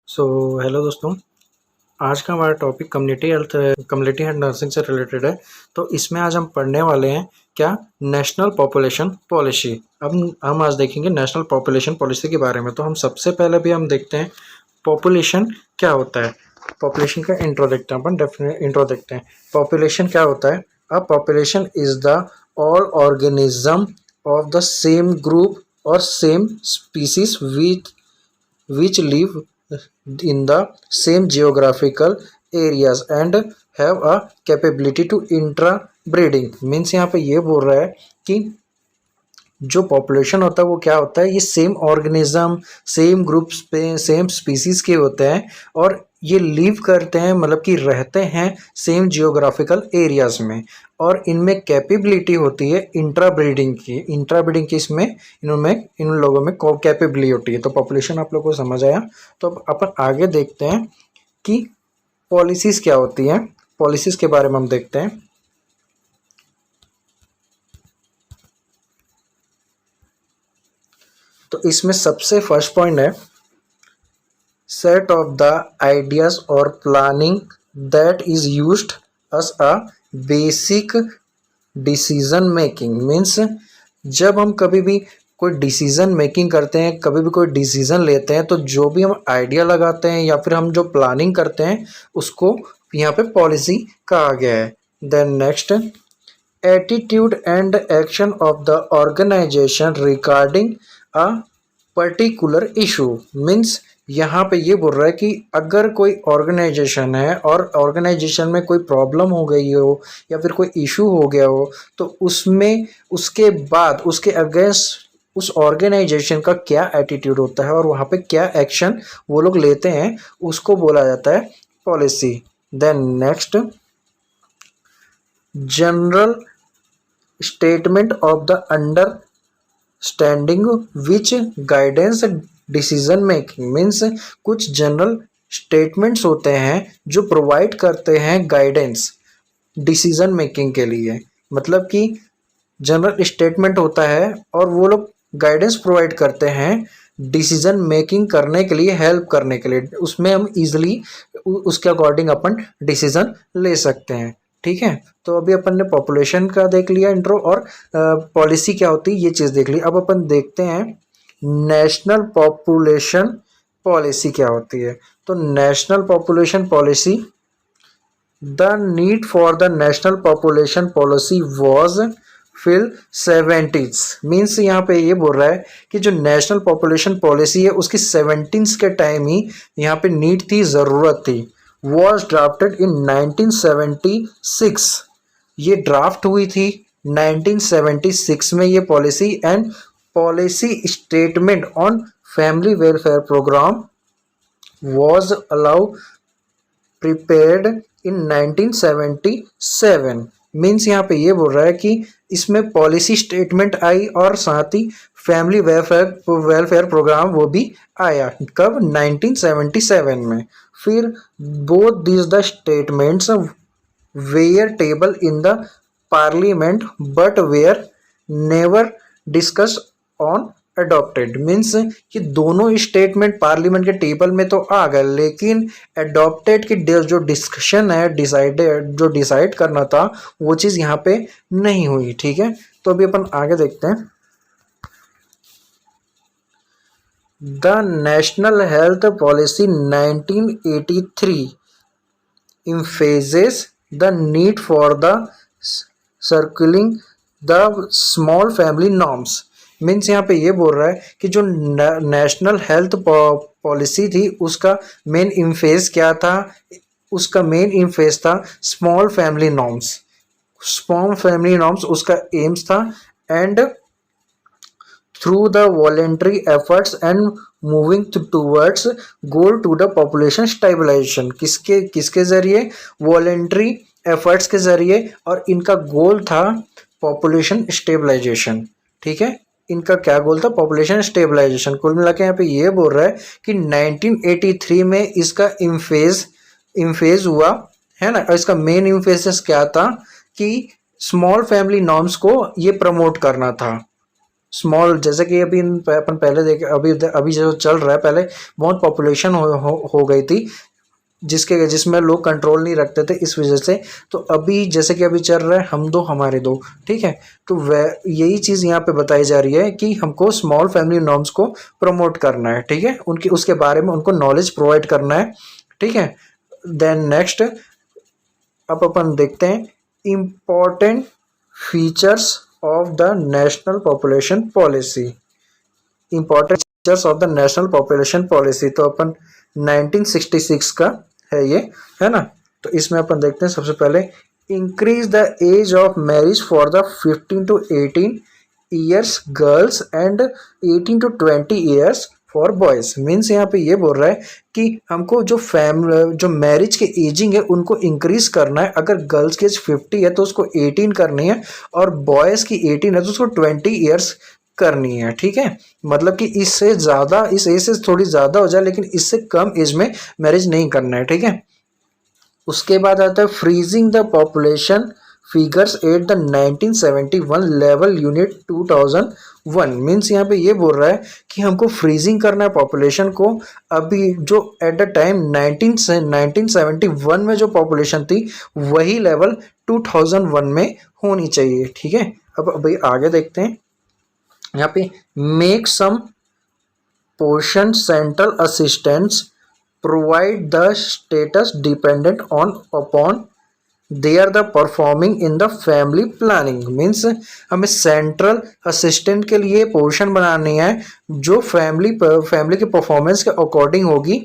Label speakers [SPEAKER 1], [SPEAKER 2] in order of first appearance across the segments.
[SPEAKER 1] So hello दोस्तों। आज का हमारा टॉपिक कम्युनिटी हेल्थ नर्सिंग से रिलेटेड है। तो इसमें आज हम पढ़ने वाले हैं क्या नेशनल पॉपुलेशन पॉलिसी। अब हम आज देखेंगे नेशनल पॉपुलेशन पॉलिसी के बारे में। तो हम सबसे पहले भी हम देखते हैं पॉपुलेशन क्या होता है। पॉपुलेशन का इंट्रो देखते हैं, अपन डेफिनेट इंट्रो देखते हैं। पॉपुलेशन क्या होता है? A population is the all organism of the same group और same species which live in the same geographical areas and have a capability to interbreeding। Means यहाँ पे ये बोल रहा है कि जो पॉपुलेशन होता है वो क्या होता है, ये सेम ऑर्गेनिज्म सेम ग्रुप्स पे सेम स्पीसीज के होते हैं और ये लिव करते हैं, मतलब कि रहते हैं सेम जियोग्राफिकल एरियाज में, और इनमें कैपेबिलिटी होती है इंट्रा ब्रीडिंग की इसमें इन लोगों में कैपेबिलिटी होती है। तो पॉपुलेशन आप लोगों को समझ आया। तो अब अपन आगे देखते हैं कि पॉलिसीज क्या होती हैं। पॉलिसीज के बारे में हम देखते हैं। तो इसमें सबसे फर्स्ट पॉइंट है सेट ऑफ द आइडियाज और planning that is used as a basic decision making. Means जब हम कभी भी कोई डिसीजन मेकिंग करते हैं, कभी भी कोई डिसीजन लेते हैं, तो जो भी हम आइडिया लगाते हैं या फिर हम जो प्लानिंग करते हैं उसको यहाँ पे पॉलिसी कहा गया है। Then next, attitude and action of the organisation regarding a particular issue. Means यहाँ पे ये बोल रहा है कि अगर कोई ऑर्गेनाइजेशन है और ऑर्गेनाइजेशन में कोई प्रॉब्लम हो गई हो या फिर कोई इशू हो गया हो, तो उसमें उसके बाद उसके अगेंस्ट उस ऑर्गेनाइजेशन का क्या एटीट्यूड होता है और वहाँ पे क्या एक्शन वो लोग लेते हैं, उसको बोला जाता है policy. Then next, general statement of the understanding which guidance decision making. Means कुछ जनरल स्टेटमेंट्स होते हैं जो प्रोवाइड करते हैं गाइडेंस डिसीजन मेकिंग के लिए। मतलब कि जनरल स्टेटमेंट होता है और वो लोग गाइडेंस प्रोवाइड करते हैं डिसीजन मेकिंग करने के लिए, हेल्प करने के लिए। उसमें हम इजीली उसके अकॉर्डिंग अपन डिसीजन ले सकते हैं। ठीक है, तो अभी अपन ने पॉपुलेशन का देख लिया इंट्रो, और पॉलिसी क्या होती है ये चीज़ देख ली। अब अपन देखते हैं नेशनल पॉपुलेशन पॉलिसी क्या होती है। तो national population policy, the need for the national population policy was fill 70s। Means यहाँ पे ये बोल रहा है कि जो नेशनल पॉपुलेशन पॉलिसी है उसकी 70s के टाइम ही यहाँ पे नीड थी, ज़रूरत थी। Was drafted in 1976। ये ड्राफ्ट हुई थी 1976 में ये policy. And policy statement on family welfare programme was allow prepared in 1977। Means यहाँ पे ये बोल रहा है कि इसमें पॉलिसी स्टेटमेंट आई और साथ ही फैमिली वेलफेयर प्रोग्राम वो भी आया। कब? 1977 में। फिर both this the statements were table in the parliament but were never discuss on adopted. Means ये दोनों स्टेटमेंट पार्लियामेंट के टेबल में तो आ गए, लेकिन अडॉप्टेड की जो डिस्कशन है, डिसाइड करना था, वो चीज़ यहाँ पे नहीं हुई। ठीक है, तो अभी अपन आगे देखते हैं। The national health policy 1983 emphasizes the need for the circling the small family norms। Means यहाँ पे ये बोल रहा है कि जो नेशनल हेल्थ पॉलिसी थी उसका मेन इम्फेस क्या था? उसका मेन इम्फेस था स्मॉल फैमिली नॉर्म्स उसका एम्स था। And through the voluntary efforts and moving towards goal to the population stabilisation. किसके जरिए? वॉलेंट्री एफर्ट्स के जरिए, और इनका गोल था पॉपुलेशन स्टेबलाइजेशन। ठीक है, इनका क्या गोल था? Population stabilisation. कुल मिला के यहाँ पे ये बोल रहा है कि 1983 में इसका इम्फेज हुआ है ना। इसका मेन इम्फेसिस क्या था कि स्मॉल फैमिली नॉर्म्स को ये प्रमोट करना था। स्मॉल, जैसे कि अभी अपन पहले देखे, अभी जो चल रहा है, पहले बहुत पॉपुलेशन हो गई थी जिसमें लोग कंट्रोल नहीं रखते थे इस वजह से। तो अभी जैसे कि अभी चल रहा है हम दो हमारे दो, ठीक है। तो वह यही चीज़ यहाँ पे बताई जा रही है कि हमको स्मॉल फैमिली नॉर्म्स को प्रमोट करना है, ठीक है, उनकी उसके बारे में उनको नॉलेज प्रोवाइड करना है, ठीक है। देन नेक्स्ट अब अपन देखते हैं important features of the national population policy. Important features of the national population policy, तो अपन 1966 का है ये, है ना। तो इसमें अपन देखते हैं सबसे पहले increase the age of marriage for the 15 to 18 years girls and 18 to 20 years for boys. Means यहाँ पे ये बोल रहा है कि हमको जो मैरिज के एजिंग है उनको इंक्रीज करना है। अगर गर्ल्स की एज 50 है तो उसको 18 करनी है, और बॉयज की 18 है तो उसको 20 ईयर्स करनी है, ठीक है। मतलब कि इससे ज़्यादा, इस एज से थोड़ी ज़्यादा हो जाए लेकिन इससे कम एज में मैरिज नहीं करना है, ठीक है। उसके बाद आता है freezing the population figures at the 1971 level unit 2001। Means यहाँ पे ये बोल रहा है कि हमको फ्रीजिंग करना है पॉपुलेशन को। अभी जो एट द टाइम 1971 में जो पॉपुलेशन थी वही लेवल 2001 में होनी चाहिए, ठीक है। अब अभी आगे देखते हैं यहाँ पे make some portion central assistance provide the status dependent on upon they are the performing in the family planning. Means हमें सेंट्रल असिस्टेंट के लिए पोर्शन बनानी है जो फैमिली के परफॉर्मेंस के अकॉर्डिंग होगी,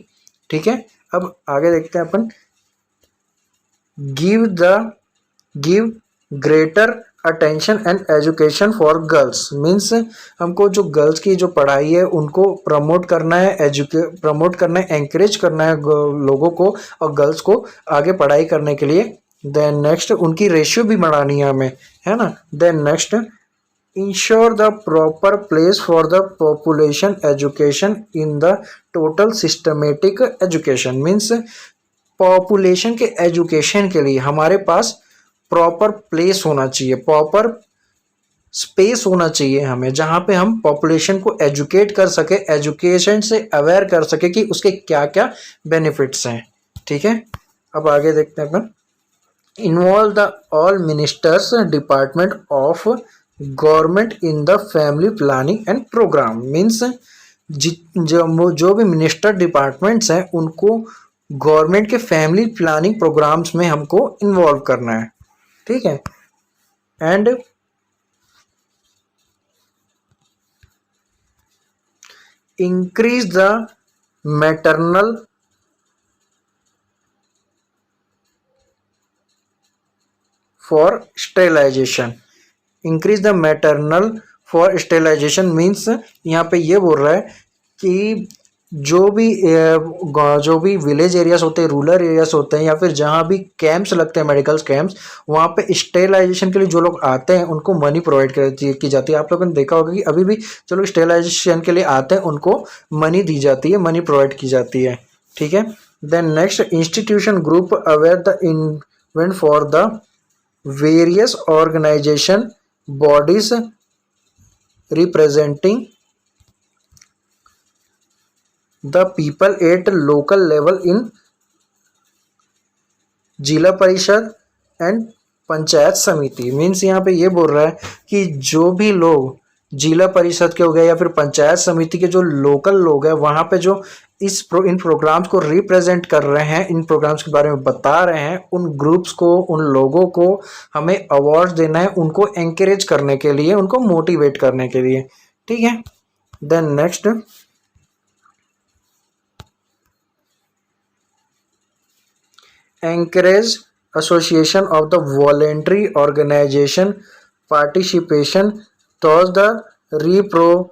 [SPEAKER 1] ठीक है। अब आगे देखते हैं अपन give greater attention and education for girls. Means हमको जो गर्ल्स की जो पढ़ाई है उनको प्रमोट करना है, एंकरेज करना है लोगों को और गर्ल्स को आगे पढ़ाई करने के लिए। देन नेक्स्ट उनकी रेशियो भी बढ़ानी है हमें, है ना। Then next ensure the proper place for the population education in the total systematic education. Means population के एजुकेशन के लिए हमारे पास प्रॉपर प्लेस होना चाहिए, प्रॉपर स्पेस होना चाहिए हमें, जहाँ पे हम पॉपुलेशन को एजुकेट कर सके, एजुकेशन से अवेयर कर सके कि उसके क्या क्या बेनिफिट्स हैं, ठीक है। अब आगे देखते हैं अपन involve the all ministers department of government in the family planning and program. Means जो भी मिनिस्टर डिपार्टमेंट्स हैं उनको गवर्नमेंट के फैमिली प्लानिंग प्रोग्राम्स में हमको इन्वॉल्व करना है, ठीक है। And increase the maternal for sterilisation. Increase the maternal for sterilisation means यहाँ पे ये बोल रहा है कि जो भी विलेज एरियाज होते हैं, रूरल एरियाज होते हैं, या फिर जहाँ भी कैंप्स लगते हैं, मेडिकल कैंप्स, वहाँ पे स्टेलाइजेशन के लिए जो लोग आते हैं उनको मनी प्रोवाइड की जाती है। आप लोगों ने देखा होगा कि अभी भी जो लोग स्टेलाइजेशन के लिए आते हैं उनको मनी दी जाती है, मनी प्रोवाइड की जाती है, ठीक है। Then next institution group aware the event for the various organisation bodies representing the people at local level in Zila Parishad and panchayat समिति। मीन्स यहाँ पे ये बोल रहा है कि जो भी लोग जिला परिषद के हो गए या फिर पंचायत समिति के जो लोकल लोग हैं वहाँ पे जो इन प्रोग्राम्स को रिप्रेजेंट कर रहे हैं, इन प्रोग्राम्स के बारे में बता रहे हैं, उन ग्रुप्स को, उन लोगों को हमें अवार्ड देना है, उनको एंकरेज करने के लिए, उनको मोटिवेट करने के लिए, ठीक है। Then next encourage association of the voluntary organization participation towards the reprocessing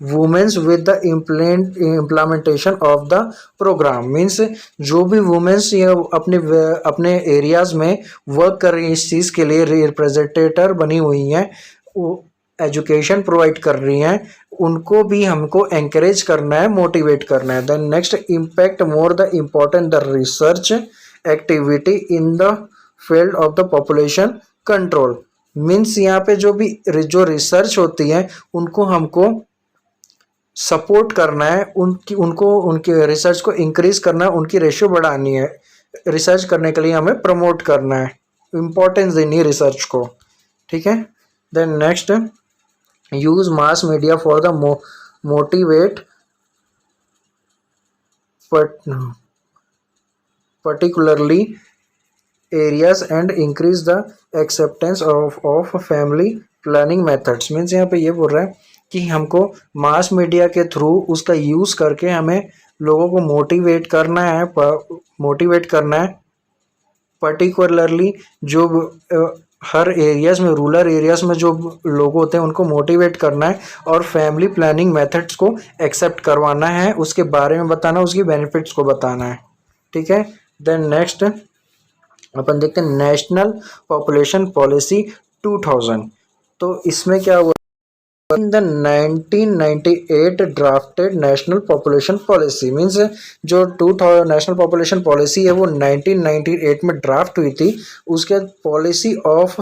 [SPEAKER 1] women's with the implementation of the programme. Means जो भी वुमेन्स अपने एरियाज में वर्क कर रही हैं इस चीज़ के लिए, रिप्रेजेंटेटर बनी हुई हैं, एजुकेशन प्रोवाइड कर रही हैं, उनको भी हमको एंकरेज करना है, मोटिवेट करना है। Then next impact more the important the research activity in the field of the population control. Means यहाँ पे जो रिसर्च होती है उनको हमको सपोर्ट करना है, उनके रिसर्च को इंक्रीज करना है, उनकी रेशियो बढ़ानी है, रिसर्च करने के लिए हमें प्रमोट करना है, इम्पोर्टेंस देनी है रिसर्च को, ठीक है। Then next, use mass media for the motivate particularly areas and increase the acceptance of family planning methods। Means यहाँ पे ये बोल रहा है कि हमको मास मीडिया के थ्रू उसका यूज़ करके हमें लोगों को मोटिवेट करना है पर्टिकुलरली जो हर एरियाज़ में, रूरल एरियाज़ में जो लोग होते हैं उनको मोटिवेट करना है और फैमिली प्लानिंग मेथड्स को एक्सेप्ट करवाना है, उसके बारे में बताना, उसकी बेनिफिट्स को बताना है, ठीक है। देन नेक्स्ट अपन देखते हैं नेशनल पॉपुलेशन पॉलिसी 2000। तो इसमें क्या हुआ, in the 1998 drafted national population policy, means जो 2000 नेशनल पॉपुलेशन पॉलिसी है वो 1998 में ड्राफ्ट हुई थी। उसके बाद policy of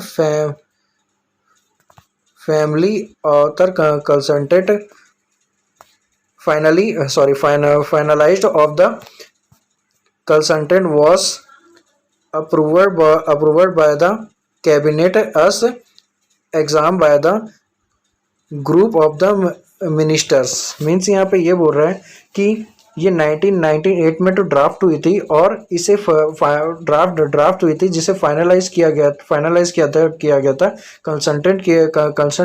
[SPEAKER 1] family author consultant finalised of the consultant was approved by the cabinet as exam by the group of the ministers. Means यहाँ पे ये बोल रहा है कि ये 1998 में तो ड्राफ्ट हुई थी और इसे ड्राफ्ट हुई थी जिसे फाइनलाइज किया गया था कंसल्ट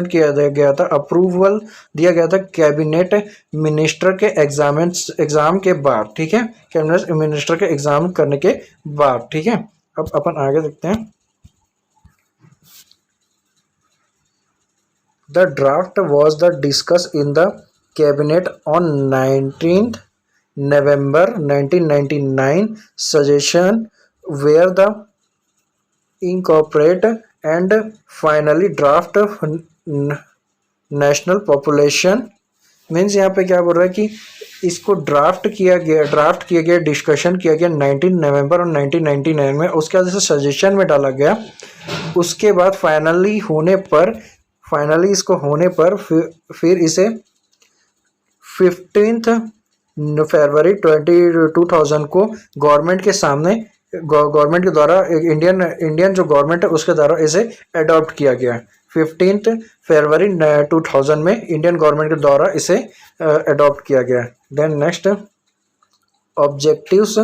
[SPEAKER 1] किया गया था, अप्रूवल दिया गया था कैबिनेट मिनिस्टर के एग्जाम के बाद, ठीक है, कैबिनेट मिनिस्टर के एग्जाम करने के बाद, ठीक है। अब अपन आगे देखते हैं। The draft was discussed in the cabinet on 19th November 1999. Suggestion were the incorporate and finally draft national population। Means यहाँ पे क्या बोल रहा है कि इसको ड्राफ्ट किया गया, डिस्कशन किया गया 19 नवंबर और 1999 में, उसके बाद इसे सजेशन में डाला गया। उसके बाद फाइनली इसको होने पर फिर इसे 15 फरवरी 2000 को गवर्नमेंट के द्वारा इंडियन जो गवर्नमेंट है उसके द्वारा इसे अडॉप्ट किया गया। 15 फरवरी 2000 में इंडियन गवर्नमेंट के द्वारा इसे अडॉप्ट किया गया। Then next, objectives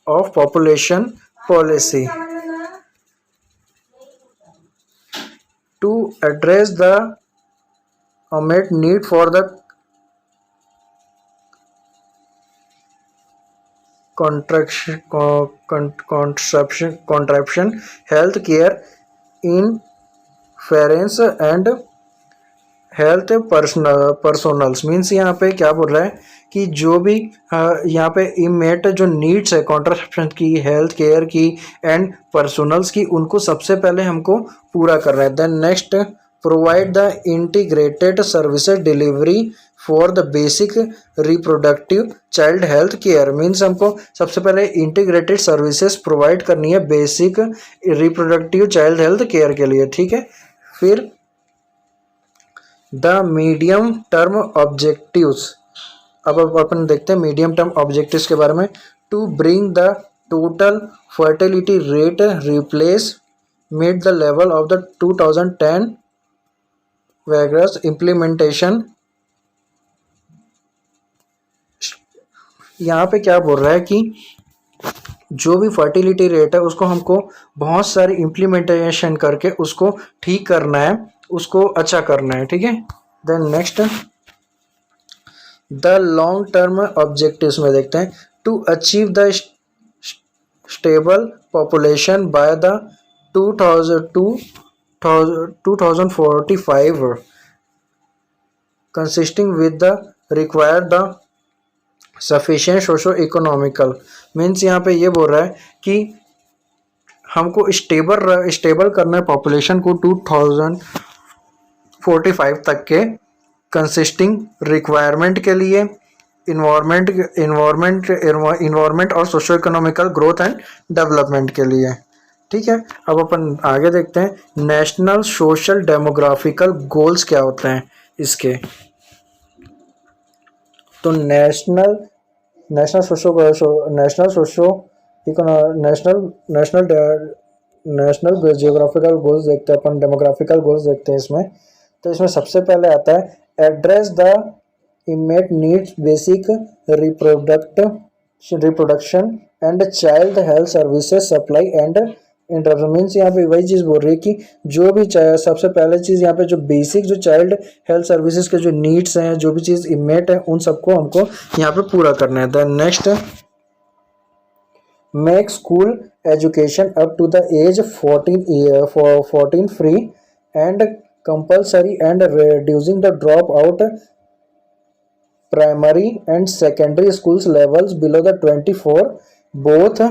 [SPEAKER 1] of population policy to address the unmet need for the contraception, health care inference and health personnels. Means यहाँ पे क्या बोल रहा है कि जो भी यहाँ पे इमेट जो नीड्स है कॉन्ट्रासेप्शन की, हेल्थ केयर की एंड पर्सनल्स की, उनको सबसे पहले हमको पूरा करना है। Then next, provide the integrated services delivery for the basic reproductive child health care. Means हमको सबसे पहले इंटीग्रेटेड सर्विसेज प्रोवाइड करनी है basic reproductive child health care के लिए, ठीक है। फिर द मीडियम टर्म ऑब्जेक्टिव्स, अब अपन देखते हैं मीडियम टर्म ऑब्जेक्टिव्स के बारे में। To bring the total fertility rate replacement the level of the 2010 vigorous implementation. यहाँ पे क्या बोल रहा है कि जो भी फर्टिलिटी रेट है उसको हमको बहुत सारी इम्प्लीमेंटेशन करके उसको ठीक करना है, उसको अच्छा करना है, ठीक है। Then next, the long term objectives में देखते हैं। To achieve the stable population by the 2045 consisting with the required the sufficient socio economical. Means यहाँ पे ये बोल रहा है कि हमको स्टेबल करना है पॉपुलेशन को 2045 तक के, कंसिस्टिंग रिक्वायरमेंट के लिए, इन्वायरमेंट और socio economical growth and development के लिए। ठीक है। अब अपन आगे देखते हैं नेशनल सोशल डेमोग्राफिकल गोल्स क्या होते हैं इसके। तो national national socio national socio national national national geographical goals देखते हैं अपन, डेमोग्राफिकल गोल्स देखते हैं इसमें। तो इसमें सबसे पहले आता है address the unmet needs basic reproduction and child health services supply and interruption. Means यहाँ पे वही चीज़ बोल रही है कि जो भी सबसे पहले चीज़ यहाँ पे जो बेसिक जो चाइल्ड हेल्थ सर्विसेज के जो नीड्स हैं, जो भी चीज़ इमेट है, उन सबको हमको यहाँ पे पूरा करना है। Then next, make school education up to the age 14 free and compulsory and reducing the dropout primary and secondary schools levels below the 24 both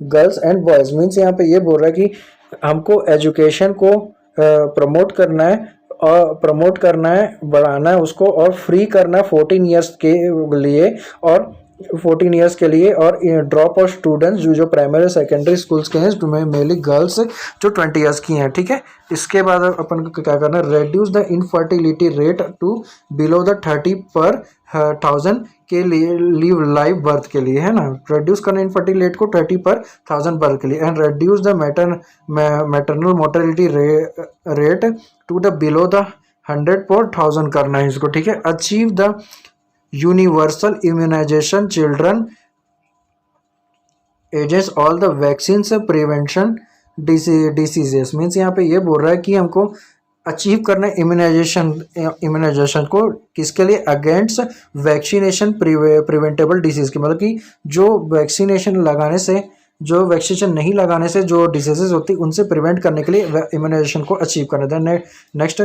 [SPEAKER 1] girls and boys. Means यहाँ पे ये बोल रहा है कि हमको एजुकेशन को प्रमोट करना है और बढ़ाना है उसको, और फ्री करना है 14 ईयर्स के लिए और 14 ईयर्स के लिए, और ड्रॉप ऑफ स्टूडेंट्स जो प्राइमरी सेकेंडरी स्कूल्स के हैं मेनली गर्ल्स जो 20 ईयर्स की हैं। ठीक है। इसके बाद अपन को क्या करना है, reduce the infertility rate to below the 30 per 1000 के लिए लीव लाइव बर्थ के लिए, है ना। रेड्यूस करना इनफर्टिलिटी रेट को 30 पर 1000 बर्थ के लिए, and reduce the maternal mortality rate to the below the 100 per 1000 करना है इसको। ठीक है। Achieve the universal immunisation children ages all the vaccine prevention diseases. Means यहाँ पे ये बोल रहा है कि हमको अचीव करना है इम्यूनाइजेशन को किसके लिए, अगेंस्ट वैक्सीनेशन प्रिवेंटेबल डिसीज की, मतलब कि जो वैक्सीनेशन नहीं लगाने से जो डिसीजेज होती है उनसे प्रिवेंट करने के लिए इम्यूनाइजेशन को अचीव करना है। Next,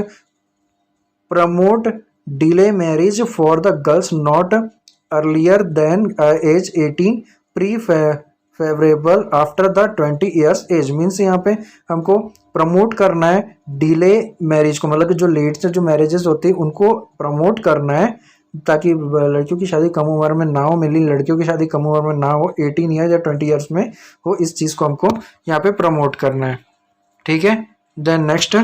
[SPEAKER 1] promote delay marriage for the girls not earlier than age 18 pre favourable after the 20 years age. Means यहाँ पे हमको प्रमोट करना है डिले मैरिज को, मतलब कि जो लेट से जो मैरिजेस होती है उनको प्रमोट करना है ताकि लड़कियों की शादी कम उम्र में ना हो, मेनली लड़कियों की शादी कम उम्र में ना हो, 18 ईयर्स या 20 ईयर्स में हो। इस चीज़ को हमको यहाँ पे प्रमोट करना है। ठीक है। Then next,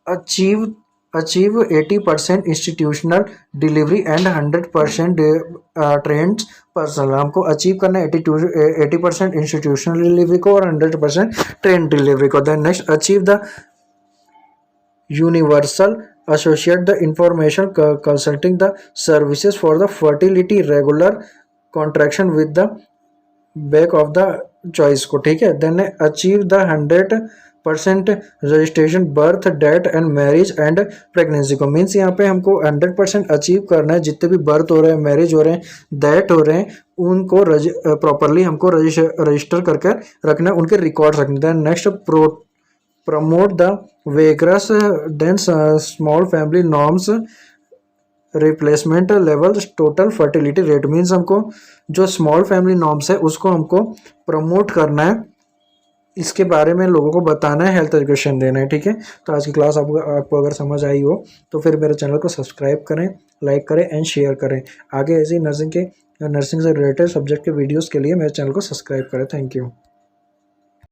[SPEAKER 1] achieve 80% institutional delivery and 100% trained personnel. हमको अचीव करना है 80% इंस्टीट्यूशनल डिलीवरी को और 100% ट्रेन डिलीवरी को। Then next, achieve the universal associate the information consulting the services for the fertility regular contraction with the back of the choice को। ठीक है। Then achieve the 100% registration birth death and marriage and pregnancy को। Means यहाँ पे हमको 100% achieve करना है, जितने भी बर्थ हो रहे हैं, मैरिज हो रहे हैं, डेथ हो रहे हैं, उनको प्रॉपरली हमको रजिस्टर करके रखना है, उनके रिकॉर्ड रखने। Then next, promote the vigorous then small family norms replacement level total fertility rate. Means हमको जो स्मॉल फैमिली नॉर्म्स है उसको हमको प्रमोट करना है, इसके बारे में लोगों को बताना है, हेल्थ एजुकेशन देना है। ठीक है। तो आज की क्लास आपको अगर समझ आई हो तो फिर मेरे चैनल को सब्सक्राइब करें, लाइक करें एंड शेयर करें। आगे ऐसे ही नर्सिंग से रिलेटेड सब्जेक्ट के वीडियोस के लिए मेरे चैनल को सब्सक्राइब करें। Thank you.